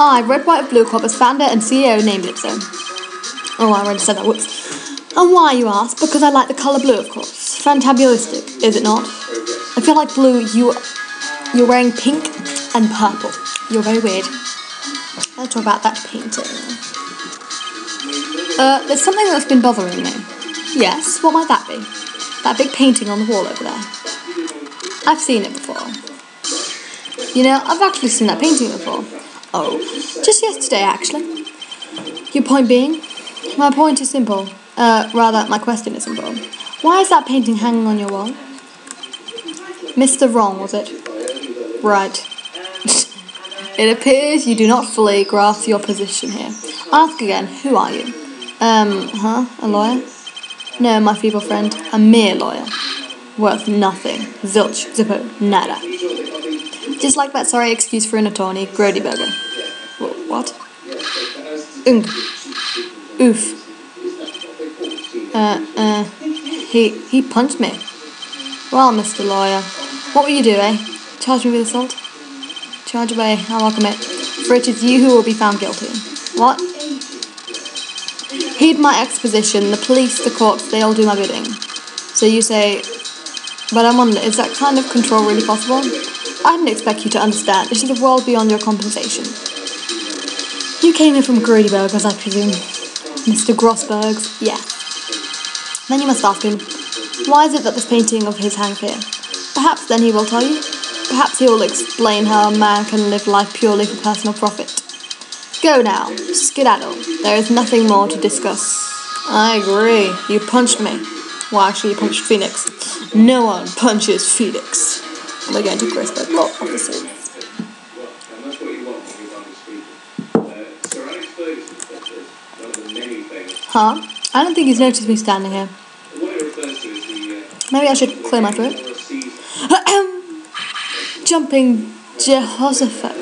I, Red, White, Blue Corp, as founder and CEO, named it so. Oh, I already said that, whoops. And why, you ask? Because I like the colour blue, of course. Fantabulistic, is it not? I feel like blue, you're wearing pink and purple. You're very weird. Let's talk about that painting. There's something that's been bothering me. Yes, what might that be? That big painting on the wall over there. I've seen it before. You know, I've actually seen that painting before. Oh, just yesterday, actually. Your point being? My point is simple. Rather, my question is simple. Why is that painting hanging on your wall? Mr. Wrong, was it? Right. It appears you do not fully grasp your position here. Ask again, who are you? A lawyer? No, my feeble friend, a mere lawyer. Worth nothing. Zilch, zippo, nada. Just like that sorry excuse for an attorney, Grody Burger. What? Oof. He punched me. Well, Mr. Lawyer, what will you do, eh? Charge me with assault? Charge away, I welcome it. For it is you who will be found guilty. What? Heed my exposition. The police, the courts, they all do my bidding. So you say... But I wonder, is that kind of control really possible? I didn't expect you to understand. It is a world beyond your compensation. You came here from Grodyberg's, I presume. Mr. Grossberg's, yeah. Then you must ask him, why is it that this painting of his hangs here? Perhaps then he will tell you. Perhaps he will explain how a man can live life purely for personal profit. Go now, skedaddle. There is nothing more to discuss. I agree. You punched me. Well, actually, you punched Phoenix. No one punches Phoenix. We're going to Grossberg Law Offices. Huh? I don't think he's noticed me standing here. Maybe I should clear my throat. Jumping Jehoshaphat.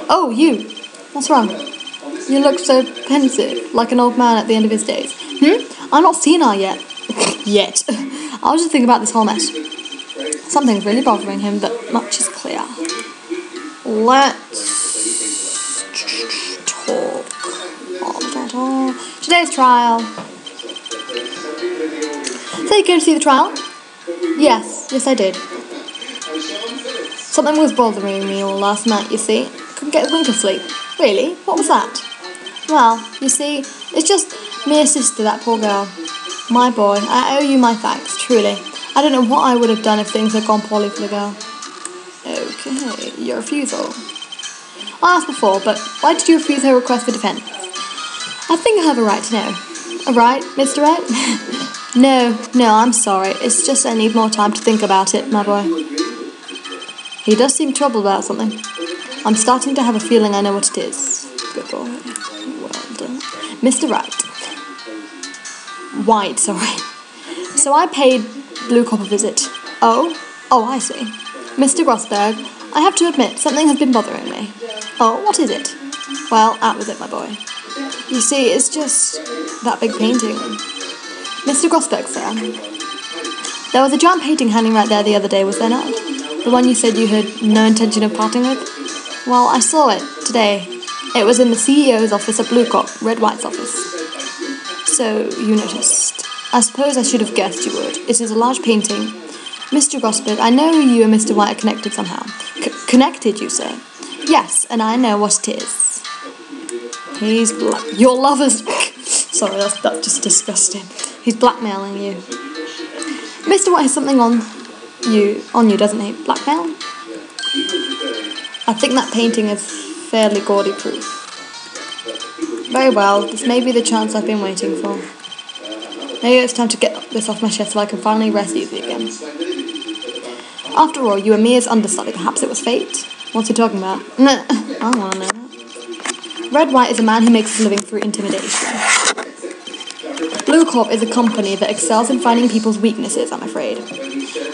Oh, you. What's wrong? You look so pensive, like an old man at the end of his days. I'm not senile yet. Yet. I was just thinking about this whole mess. Something's really bothering him, but much is clear. Let's talk. Today's trial. So you came to see the trial? Yes, I did. Something was bothering me all last night, you see. Couldn't get a wink of sleep. Really? What was that? Well, you see, it's just mere sister, that poor girl. My boy, I owe you my thanks, truly. I don't know what I would have done if things had gone poorly for the girl. Okay, your refusal. I asked before, but why did you refuse her request for defence? I think I have a right to know. A right, Mr. Wright? No, I'm sorry. It's just I need more time to think about it, my boy. He does seem troubled about something. I'm starting to have a feeling I know what it is. Good boy. Well done. Mr. Wright. White, sorry. So I paid Blue Cop a visit. Oh, I see. Mr. Grossberg, I have to admit, something has been bothering me. Oh, what is it? Well, out with it, my boy. You see, it's just that big painting. Mr. Grossberg, sir. There was a giant painting hanging right there the other day, was there not? The one you said you had no intention of parting with? Well, I saw it today. It was in the CEO's office at Blue Cop, Red White's office. So, you noticed. I suppose I should have guessed you would. It is a large painting. Mr. Grossberg, I know you and Mr. White are connected somehow. Connected, you say? Yes, and I know what it is. He's your lover's... Sorry, that's just disgusting. He's blackmailing you. Mr. White has something on you, doesn't he? Blackmail? I think that painting is fairly gaudy proof. Very well, this may be the chance I've been waiting for. Maybe it's time to get this off my chest so I can finally rest easy again. After all, you were me as understudy. Perhaps it was fate? What's he talking about? No, I don't want to know that. Red White is a man who makes his living through intimidation. Blue Corp is a company that excels in finding people's weaknesses, I'm afraid.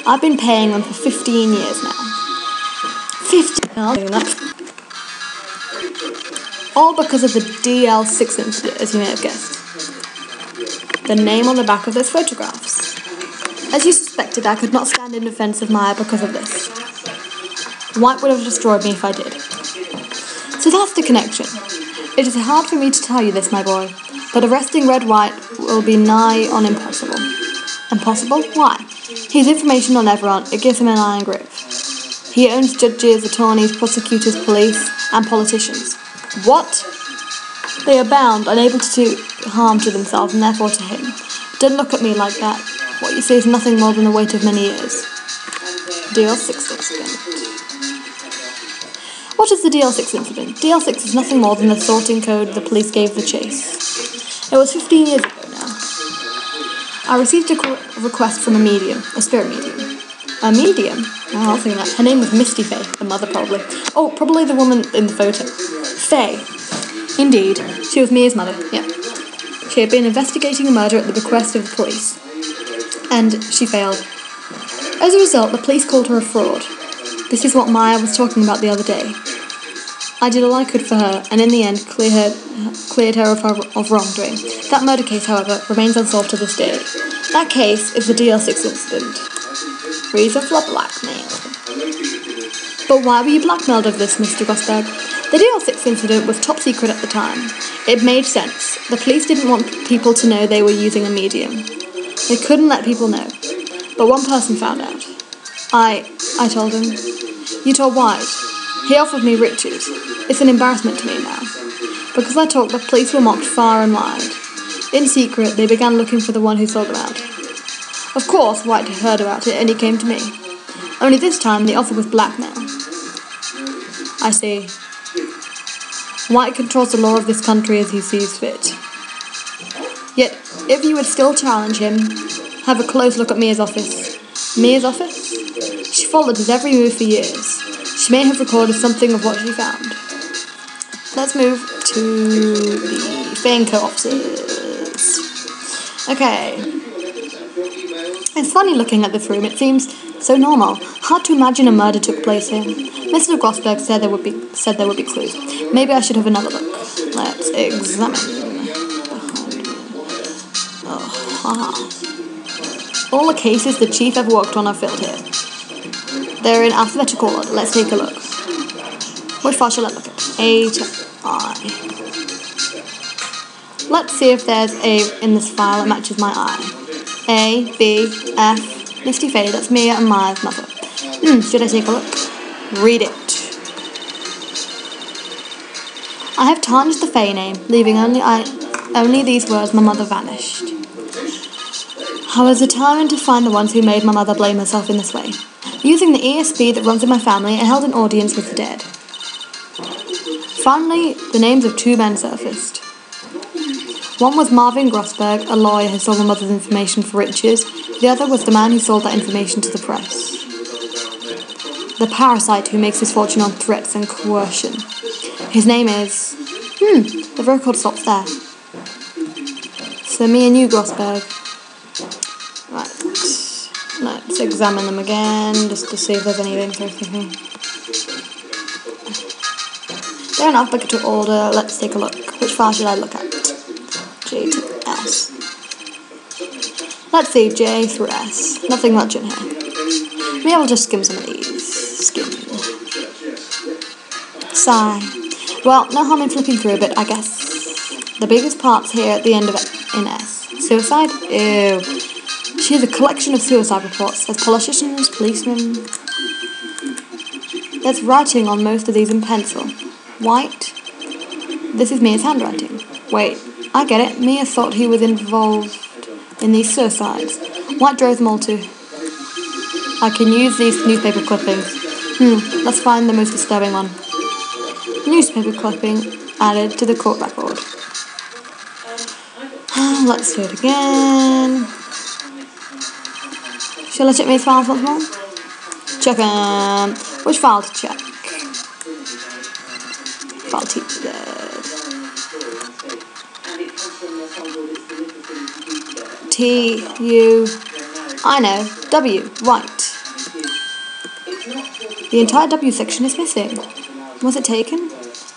I've been paying them for 15 years now. 15? I'll do that. All because of the DL6 incident, as you may have guessed. The name on the back of those photographs. As you suspected, I could not stand in defence of Maya because of this. White would have destroyed me if I did. So that's the connection. It is hard for me to tell you this, my boy, but arresting Wright will be nigh on impossible. Impossible? Why? He has information on everyone. It gives him an iron grip. He owns judges, attorneys, prosecutors, police, and politicians. What? They are bound, unable to do harm to themselves, and therefore to him. Don't look at me like that. What you say is nothing more than the weight of many years. DL6 incident. What is the DL6 incident? DL6 is nothing more than the sorting code the police gave the chase. It was 15 years ago now. I received a request from a medium, a spirit medium. A medium? Oh, I was thinking that. Her name was Misty Faye, the mother probably. Oh, probably the woman in the photo. Faye. Indeed, she was Mia's mother, yeah. She had been investigating a murder at the bequest of the police, and she failed. As a result, the police called her a fraud. This is what Maya was talking about the other day. I did all I could for her, and in the end cleared her of wrongdoing. That murder case, however, remains unsolved to this day. That case is the DL6 incident. Reason for blackmail. But why were you blackmailed of this, Mr. Rosberg? The DL6 incident was top secret at the time. It made sense. The police didn't want people to know they were using a medium. They couldn't let people know. But one person found out. I told him. You told White. He offered me riches. It's an embarrassment to me now. Because I talked, the police were mocked far and wide. In secret, they began looking for the one who sold them out. Of course, White had heard about it, and he came to me. Only this time, the offer was blackmail. I see. White controls the law of this country as he sees fit. Yet, if you would still challenge him, have a close look at Mia's office. Mia's office? She followed his every move for years. She may have recorded something of what she found. Let's move to the Fanco offices. Okay. It's funny looking at this room. It seems so normal. Hard to imagine a murder took place here. Mr. Grossberg said there would be clues. Maybe I should have another look. Let's examine. All the cases the chief ever worked on are filled here. They're in alphabetical order. Let's take a look. Which file shall I look at? A to I. Let's see if there's A in this file that matches my I. A, B, F, Misty Faye, that's Mia and Maya's mother. Should I take a look? Read it. I have tarnished the Faye name, leaving only these words, my mother vanished. I was determined to find the ones who made my mother blame herself in this way. Using the ESP that runs in my family, I held an audience with the dead. Finally, the names of two men surfaced. One was Marvin Grossberg, a lawyer who sold my mother's information for riches. The other was the man who sold that information to the press. The parasite who makes his fortune on threats and coercion. His name is... the record stops there. So me and you, Grossberg. Right. Let's examine them again, just to see if there's anything here. They're in alphabetical order. Let's take a look. Which file should I look at? J to S. Let's see, J through S. Nothing much in here. Maybe I'll just skim some of these. Skim. Sigh. Well, no harm in flipping through a bit, I guess. The biggest part's here at the end of it, in S. Suicide? Ew. She has a collection of suicide reports. There's politicians, policemen. There's writing on most of these in pencil. White. This is Mia's handwriting. Wait, I get it. Mia thought he was involved in these suicides. White drove them all too. I can use these newspaper clippings. Let's find the most disturbing one. Newspaper clipping added to the court record. Let's do it again. Shall I check these files once more? Check them. Which file to check? File teacher dead. T-U... I know. W. Right. The entire W section is missing. Was it taken?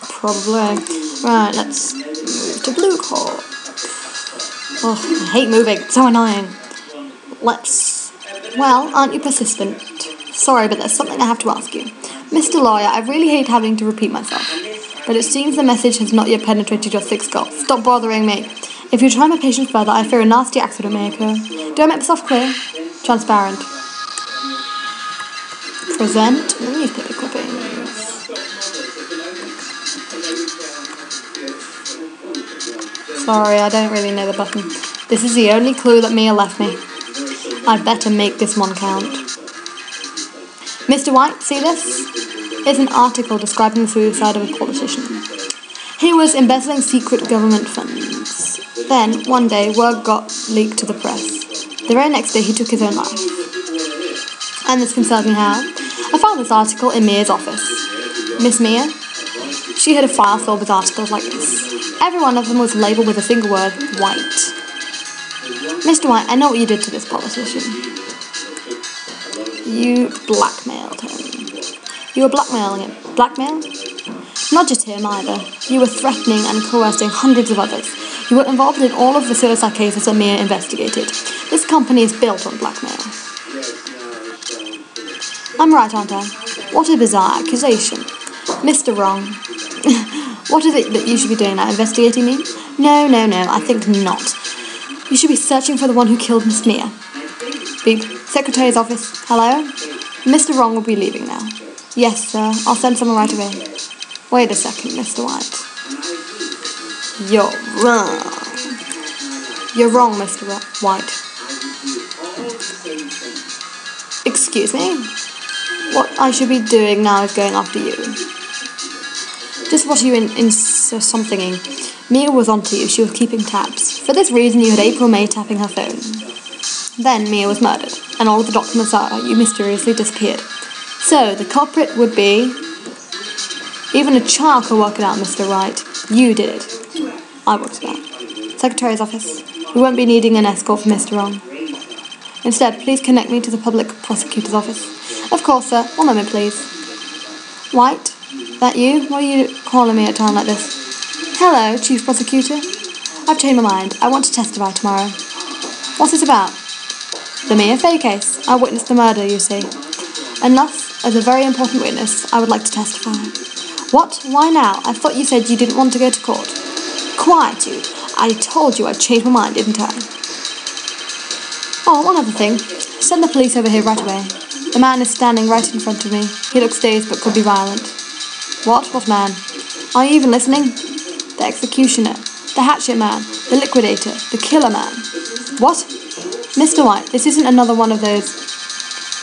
Probably. Right, let's move to Blue Corp. Oh, I hate moving. It's so annoying. Well, aren't you persistent? Sorry, but there's something I have to ask you. Mr. Lawyer, I really hate having to repeat myself. but it seems the message has not yet penetrated your thick skull. Stop bothering me. If you try my patience further, I fear a nasty accident may occur. Do I make myself clear? Transparent. Present newspaper clippings. Sorry, I don't really know the button. This is the only clue that Mia left me. I'd better make this one count. Mr. White, see this? It's an article describing the suicide of a politician. He was embezzling secret government funds. Then, one day, word got leaked to the press. The very next day, he took his own life. And this concerns me how? I found this article in Mia's office. Miss Mia? She had a file filled with articles like this. Every one of them was labelled with a single word, White. Mr. White, I know what you did to this politician. You blackmailed him. You were blackmailing him. Blackmail? Not just him either. You were threatening and coercing hundreds of others. You were involved in all of the suicide cases that Mia investigated. This company is built on blackmail. I'm right, aren't I? What a bizarre accusation. Mr. Wrong. What is it that you should be doing now? Investigating me? No, I think not. You should be searching for the one who killed Miss Mia. Beep. Secretary's office. Hello? Mr. Wrong will be leaving now. Yes, sir. I'll send someone right away. Wait a second, Mr. White. You're wrong. You're wrong, Mr. White. Excuse me? What I should be doing now is going after you. Just what you somethinging. Mia was onto you. She was keeping tabs. For this reason, you had April May tapping her phone. Then Mia was murdered, and all of the documents are you mysteriously disappeared. So, the culprit would be... Even a child could work it out, Mr. Wright. You did it. I worked it out. Secretary's office. We won't be needing an escort for Mr. Wrong. Instead, please connect me to the public prosecutor's office. Of course, sir. One moment, please. White? That you? What are you calling me at a time like this? Hello, Chief Prosecutor. I've changed my mind. I want to testify tomorrow. What's this about? The Mia Fey case. I witnessed the murder, you see. And thus, as a very important witness, I would like to testify. What? Why now? I thought you said you didn't want to go to court. Quiet, you. I told you I'd changed my mind, didn't I? Oh, one other thing. Send the police over here right away. The man is standing right in front of me. He looks dazed but could be violent. What? What man? Are you even listening? The executioner. The hatchet man. The liquidator. The killer man. What? Mr. White, this isn't another one of those...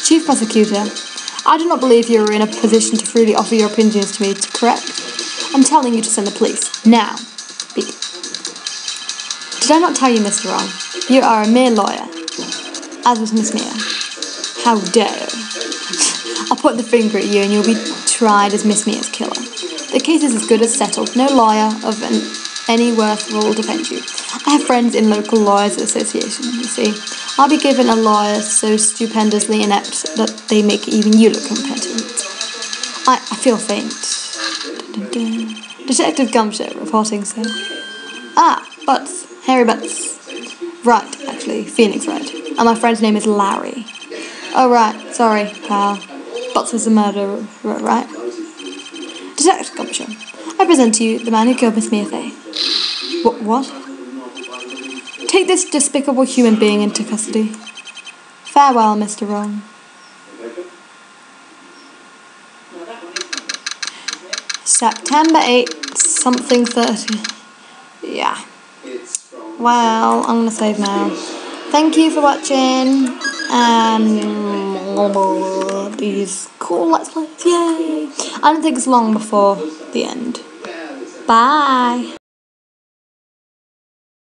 Chief Prosecutor, I do not believe you are in a position to freely offer your opinions to me, correct? I'm telling you to send the police. Now. Beep. Did I not tell you, Mr. Wrong? You are a mere lawyer. As was Miss Mia. How dare you? I'll point the finger at you and you'll be tried as Miss Mia's killer. The case is as good as settled. No lawyer of any worth will defend you. I have friends in local lawyers association, you see. I'll be given a lawyer so stupendously inept that they make even you look competent. I feel faint. Dun, dun, dun. Detective Gumshoe reporting, sir. Ah, Butts. Harry Butts. Right, actually. Phoenix Wright. And my friend's name is Larry. Oh, right. Sorry, pal. Butts was the murderer, right? Detective Gumshoe. I present to you the man who killed Miss Mia Fey. What? Take this despicable human being into custody. Farewell, Mr. Wrong. September 8th, something 30. Yeah. Well, I'm going to save now. Thank you for watching. These cool Let's Plays. Yay! I don't think it's long before the end. Bye.